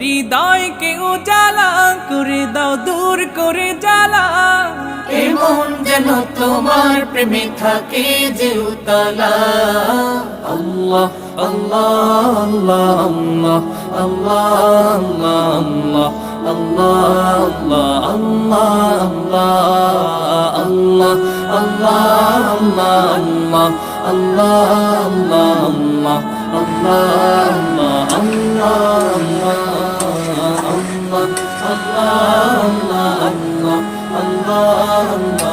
হৃদয়কে উজালা করে দাও, দূর করে জ্বালা। এমন যেন তোমার প্রেমে থাকে যে উতলা। আল্লাহ আল্লাহ আল্লাহ আল্লাহ আল্লাহ আল্লাহ আল্লাহ আল্লাহ আল্লাহ আল্লাহ আল্লাহ আল্লাহ আল্লাহ আল্লাহ আল্লাহ আল্লাহ আল্লাহ আল্লাহ আল্লাহ